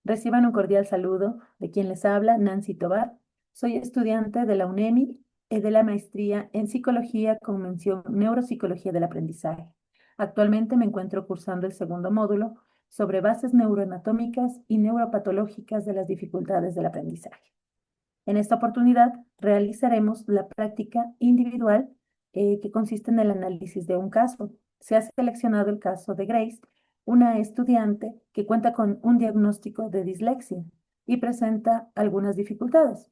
Reciban un cordial saludo de quien les habla, Nancy Tobar. Soy estudiante de la UNEMI de la maestría en Psicología con mención Neuropsicología del Aprendizaje. Actualmente me encuentro cursando el segundo módulo sobre bases neuroanatómicas y neuropatológicas de las dificultades del aprendizaje. En esta oportunidad realizaremos la práctica individual que consiste en el análisis de un caso. Se ha seleccionado el caso de Grace, una estudiante que cuenta con un diagnóstico de dislexia y presenta algunas dificultades,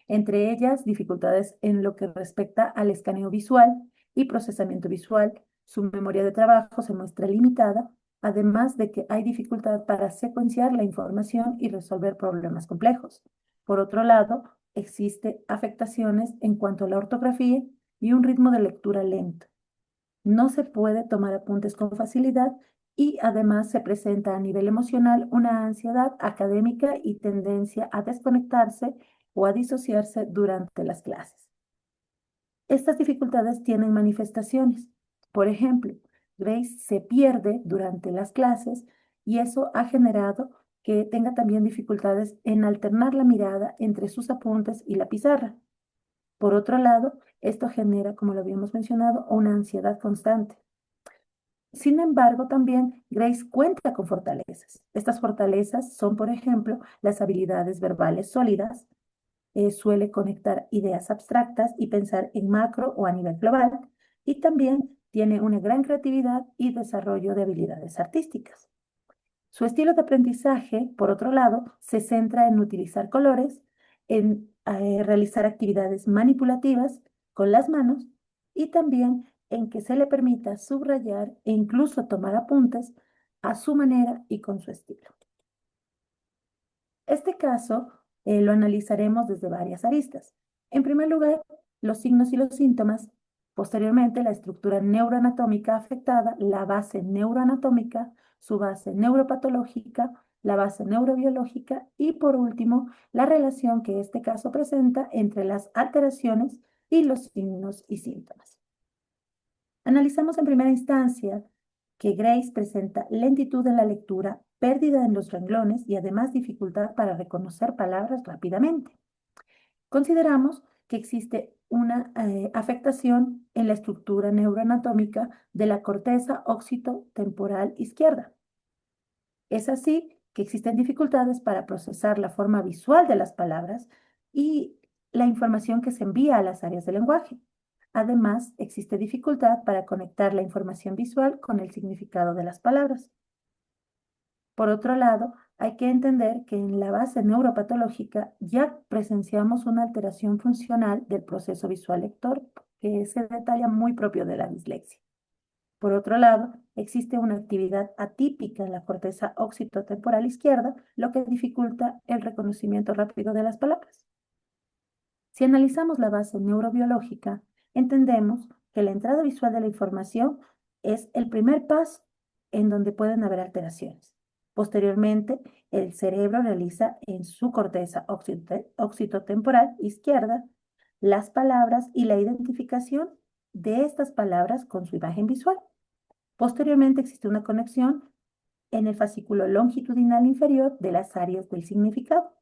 entre ellas dificultades en lo que respecta al escaneo visual y procesamiento visual. Su memoria de trabajo se muestra limitada, además de que hay dificultad para secuenciar la información y resolver problemas complejos. Por otro lado, existe afectaciones en cuanto a la ortografía y un ritmo de lectura lento. No se puede tomar apuntes con facilidad y además se presenta a nivel emocional una ansiedad académica y tendencia a desconectarse o a disociarse durante las clases. Estas dificultades tienen manifestaciones. Por ejemplo, Grace se pierde durante las clases y eso ha generado que tenga también dificultades en alternar la mirada entre sus apuntes y la pizarra. Por otro lado, esto genera, como lo habíamos mencionado, una ansiedad constante. Sin embargo, también Grace cuenta con fortalezas. Estas fortalezas son, por ejemplo, las habilidades verbales sólidas, suele conectar ideas abstractas y pensar en macro o a nivel global, y también tiene una gran creatividad y desarrollo de habilidades artísticas. Su estilo de aprendizaje, por otro lado, se centra en utilizar colores, en realizar actividades manipulativas con las manos y también en que se le permita subrayar e incluso tomar apuntes a su manera y con su estilo. Este caso lo analizaremos desde varias aristas. En primer lugar, los signos y los síntomas. Posteriormente, la estructura neuroanatómica afectada, la base neuroanatómica, su base neuropatológica, la base neurobiológica y, por último, la relación que este caso presenta entre las alteraciones y los signos y síntomas. Analizamos en primera instancia que Grace presenta lentitud en la lectura, pérdida en los renglones y además dificultad para reconocer palabras rápidamente. Consideramos que existe una afectación en la estructura neuroanatómica de la corteza occipitotemporal izquierda. Es así que existen dificultades para procesar la forma visual de las palabras y la información que se envía a las áreas del lenguaje. Además, existe dificultad para conectar la información visual con el significado de las palabras. Por otro lado, hay que entender que en la base neuropatológica ya presenciamos una alteración funcional del proceso visual lector, que se detalla muy propio de la dislexia. Por otro lado, existe una actividad atípica en la corteza occipitotemporal izquierda, lo que dificulta el reconocimiento rápido de las palabras. Si analizamos la base neurobiológica, entendemos que la entrada visual de la información es el primer paso en donde pueden haber alteraciones. Posteriormente, el cerebro realiza en su corteza occipitotemporal izquierda las palabras y la identificación de estas palabras con su imagen visual. Posteriormente existe una conexión en el fascículo longitudinal inferior de las áreas del significado.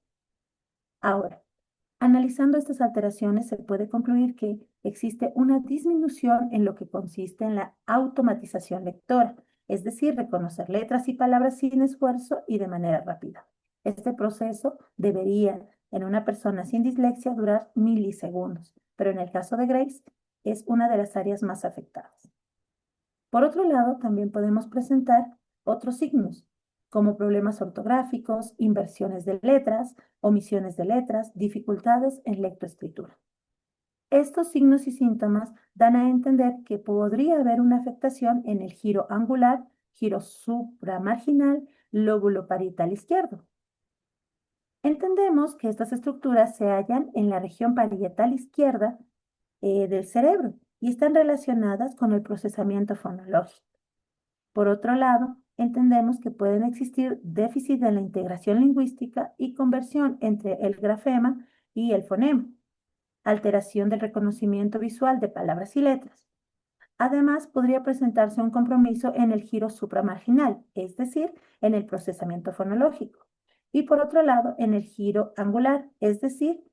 Ahora, analizando estas alteraciones, se puede concluir que existe una disminución en lo que consiste en la automatización lectora, es decir, reconocer letras y palabras sin esfuerzo y de manera rápida. Este proceso debería, en una persona sin dislexia, durar milisegundos, pero en el caso de Grace es una de las áreas más afectadas. Por otro lado, también podemos presentar otros signos, como problemas ortográficos, inversiones de letras, omisiones de letras, dificultades en lectoescritura. Estos signos y síntomas dan a entender que podría haber una afectación en el giro angular, giro supramarginal, lóbulo parietal izquierdo. Entendemos que estas estructuras se hallan en la región parietal izquierda del cerebro y están relacionadas con el procesamiento fonológico. Por otro lado, entendemos que pueden existir déficits en la integración lingüística y conversión entre el grafema y el fonema, alteración del reconocimiento visual de palabras y letras. Además, podría presentarse un compromiso en el giro supramarginal, es decir, en el procesamiento fonológico. y por otro lado en el giro angular, es decir,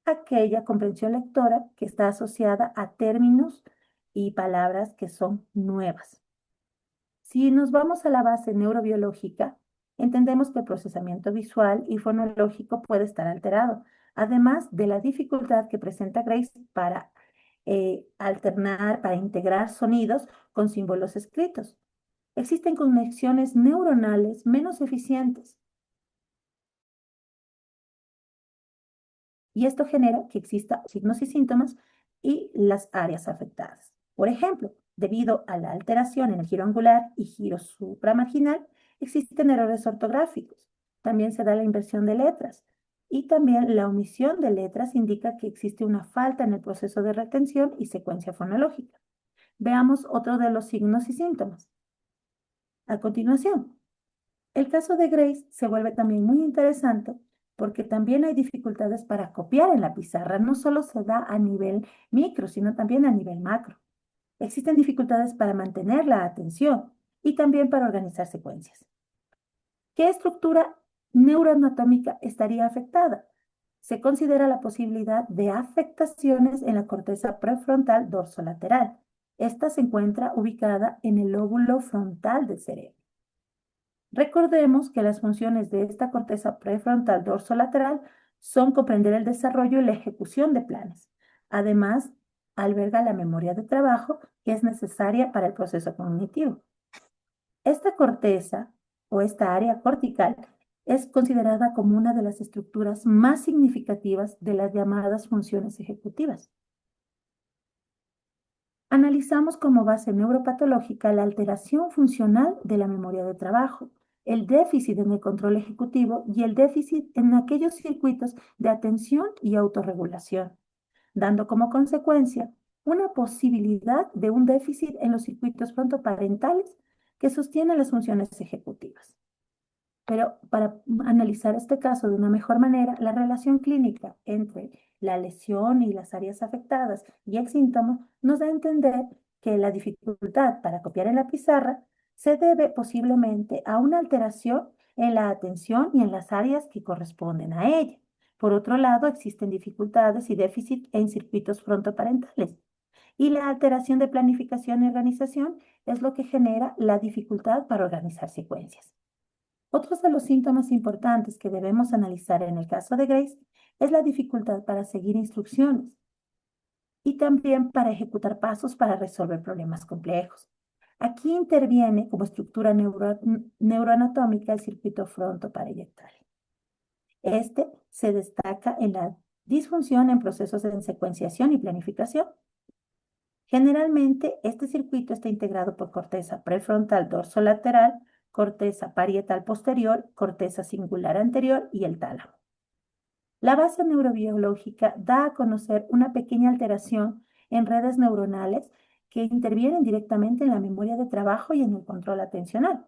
aquella comprensión lectora que está asociada a términos y palabras que son nuevas. Si nos vamos a la base neurobiológica, entendemos que el procesamiento visual y fonológico puede estar alterado, además de la dificultad que presenta Grace para alternar, para integrar sonidos con símbolos escritos. Existen conexiones neuronales menos eficientes y esto genera que exista signos y síntomas y las áreas afectadas. Por ejemplo, debido a la alteración en el giro angular y giro supramarginal, existen errores ortográficos. También se da la inversión de letras y también la omisión de letras indica que existe una falta en el proceso de retención y secuencia fonológica. Veamos otro de los signos y síntomas. A continuación, el caso de Grace se vuelve también muy interesante porque también hay dificultades para copiar en la pizarra. No solo se da a nivel micro, sino también a nivel macro. Existen dificultades para mantener la atención y también para organizar secuencias. ¿Qué estructura neuroanatómica estaría afectada? Se considera la posibilidad de afectaciones en la corteza prefrontal dorsolateral. Esta se encuentra ubicada en el lóbulo frontal del cerebro. Recordemos que las funciones de esta corteza prefrontal dorsolateral son comprender el desarrollo y la ejecución de planes. Además, alberga la memoria de trabajo que es necesaria para el proceso cognitivo. Esta corteza o esta área cortical es considerada como una de las estructuras más significativas de las llamadas funciones ejecutivas. Analizamos como base neuropatológica la alteración funcional de la memoria de trabajo, el déficit en el control ejecutivo y el déficit en aquellos circuitos de atención y autorregulación, dando como consecuencia una posibilidad de un déficit en los circuitos frontoparentales que sostienen las funciones ejecutivas. Pero para analizar este caso de una mejor manera, la relación clínica entre la lesión y las áreas afectadas y el síntoma nos da a entender que la dificultad para copiar en la pizarra se debe posiblemente a una alteración en la atención y en las áreas que corresponden a ella. Por otro lado, existen dificultades y déficit en circuitos frontoparentales. Y la alteración de planificación y organización es lo que genera la dificultad para organizar secuencias. Otros de los síntomas importantes que debemos analizar en el caso de Grace es la dificultad para seguir instrucciones y también para ejecutar pasos para resolver problemas complejos. Aquí interviene como estructura neuroanatómica el circuito frontoparietal. Este se destaca en la disfunción en procesos de secuenciación y planificación. Generalmente, este circuito está integrado por corteza prefrontal dorsolateral, corteza parietal posterior, corteza singular anterior y el tálamo. La base neurobiológica da a conocer una pequeña alteración en redes neuronales que intervienen directamente en la memoria de trabajo y en el control atencional.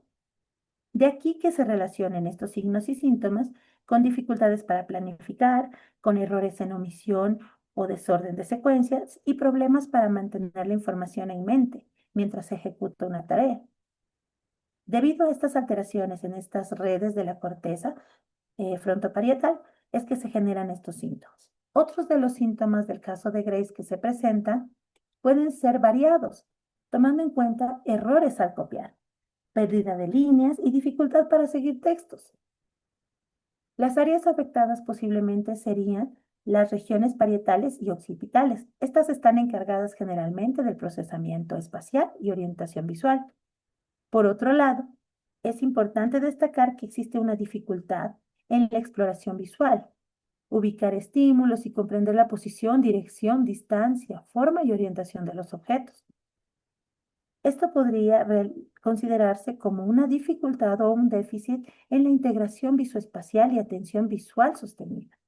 De aquí que se relacionen estos signos y síntomas con dificultades para planificar, con errores en omisión o desorden de secuencias y problemas para mantener la información en mente mientras se ejecuta una tarea. Debido a estas alteraciones en estas redes de la corteza frontoparietal, es que se generan estos síntomas. Otros de los síntomas del caso de Grace que se presentan pueden ser variados, tomando en cuenta errores al copiar, pérdida de líneas y dificultad para seguir textos. Las áreas afectadas posiblemente serían las regiones parietales y occipitales. Estas están encargadas generalmente del procesamiento espacial y orientación visual. Por otro lado, es importante destacar que existe una dificultad en la exploración visual, ubicar estímulos y comprender la posición, dirección, distancia, forma y orientación de los objetos. Esto podría considerarse como una dificultad o un déficit en la integración visoespacial y atención visual sostenida,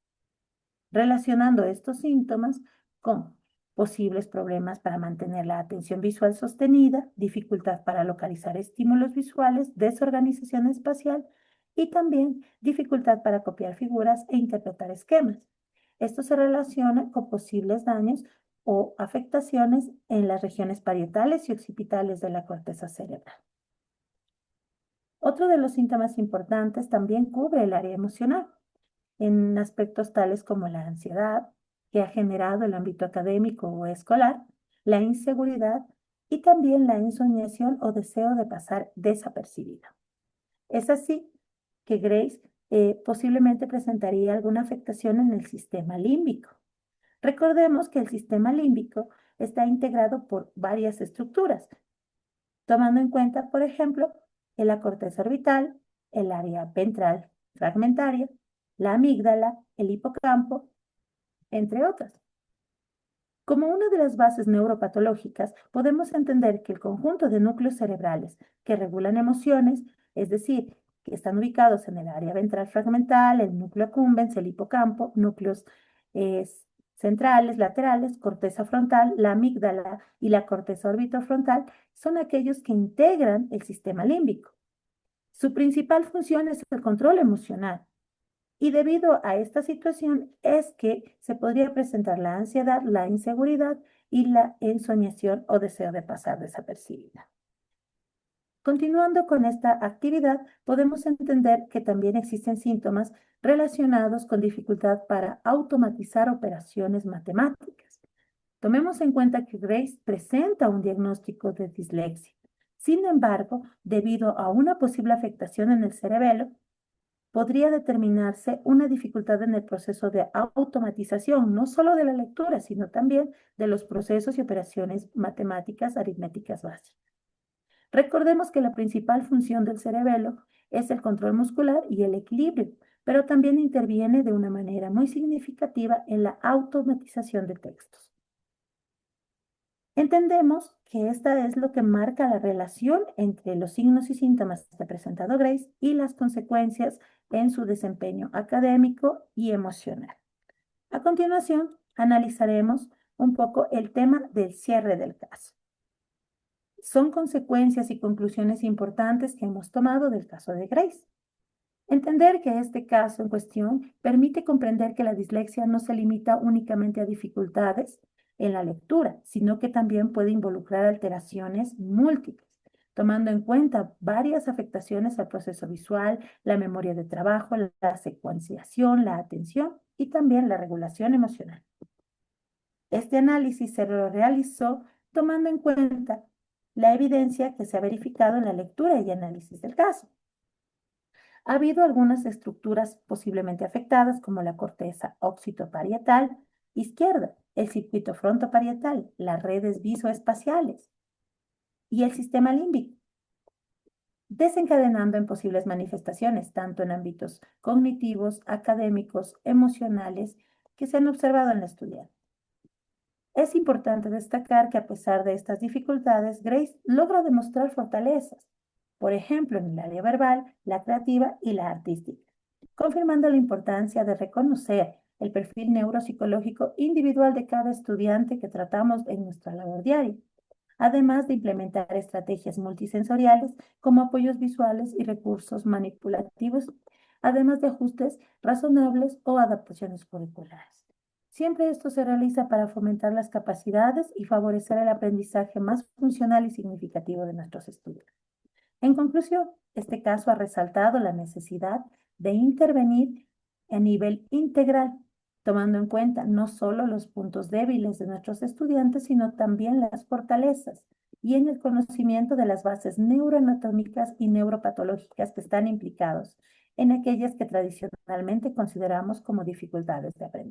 relacionando estos síntomas con posibles problemas para mantener la atención visual sostenida, dificultad para localizar estímulos visuales, desorganización espacial y también dificultad para copiar figuras e interpretar esquemas. Esto se relaciona con posibles daños o afectaciones en las regiones parietales y occipitales de la corteza cerebral. Otro de los síntomas importantes también cubre el área emocional, en aspectos tales como la ansiedad que ha generado el ámbito académico o escolar, la inseguridad y también la ensoñación o deseo de pasar desapercibida. Es así que Grace posiblemente presentaría alguna afectación en el sistema límbico. Recordemos que el sistema límbico está integrado por varias estructuras, tomando en cuenta, por ejemplo, la corteza orbital, el área ventral fragmentaria, la amígdala, el hipocampo, entre otras. Como una de las bases neuropatológicas, podemos entender que el conjunto de núcleos cerebrales que regulan emociones, es decir, que están ubicados en el área ventral fragmental, el núcleo accumbens, el hipocampo, núcleos eh, centrales, laterales, corteza frontal, la amígdala y la corteza orbitofrontal, son aquellos que integran el sistema límbico. Su principal función es el control emocional. Y debido a esta situación es que se podría presentar la ansiedad, la inseguridad y la ensoñación o deseo de pasar desapercibida. Continuando con esta actividad, podemos entender que también existen síntomas relacionados con dificultad para automatizar operaciones matemáticas. Tomemos en cuenta que Grace presenta un diagnóstico de dislexia. Sin embargo, debido a una posible afectación en el cerebelo, podría determinarse una dificultad en el proceso de automatización, no solo de la lectura, sino también de los procesos y operaciones matemáticas aritméticas básicas. Recordemos que la principal función del cerebelo es el control muscular y el equilibrio, pero también interviene de una manera muy significativa en la automatización de textos. Entendemos que esta es lo que marca la relación entre los signos y síntomas que ha presentado Grace y las consecuencias en su desempeño académico y emocional. A continuación, analizaremos un poco el tema del cierre del caso. Son consecuencias y conclusiones importantes que hemos tomado del caso de Grace. Entender que este caso en cuestión permite comprender que la dislexia no se limita únicamente a dificultades en la lectura, sino que también puede involucrar alteraciones múltiples, tomando en cuenta varias afectaciones al proceso visual, la memoria de trabajo, la secuenciación, la atención y también la regulación emocional. Este análisis se realizó tomando en cuenta la evidencia que se ha verificado en la lectura y análisis del caso. Ha habido algunas estructuras posiblemente afectadas, como la corteza occipitoparietal izquierda, el circuito frontoparietal, las redes visoespaciales y el sistema límbico, desencadenando en posibles manifestaciones, tanto en ámbitos cognitivos, académicos, emocionales, que se han observado en la estudiante. Es importante destacar que a pesar de estas dificultades, Grace logra demostrar fortalezas, por ejemplo, en el área verbal, la creativa y la artística, confirmando la importancia de reconocer el perfil neuropsicológico individual de cada estudiante que tratamos en nuestra labor diaria, además de implementar estrategias multisensoriales como apoyos visuales y recursos manipulativos, además de ajustes razonables o adaptaciones curriculares. Siempre esto se realiza para fomentar las capacidades y favorecer el aprendizaje más funcional y significativo de nuestros estudiantes. En conclusión, este caso ha resaltado la necesidad de intervenir a nivel integral, tomando en cuenta no solo los puntos débiles de nuestros estudiantes, sino también las fortalezas y en el conocimiento de las bases neuroanatómicas y neuropatológicas que están implicados en aquellas que tradicionalmente consideramos como dificultades de aprendizaje.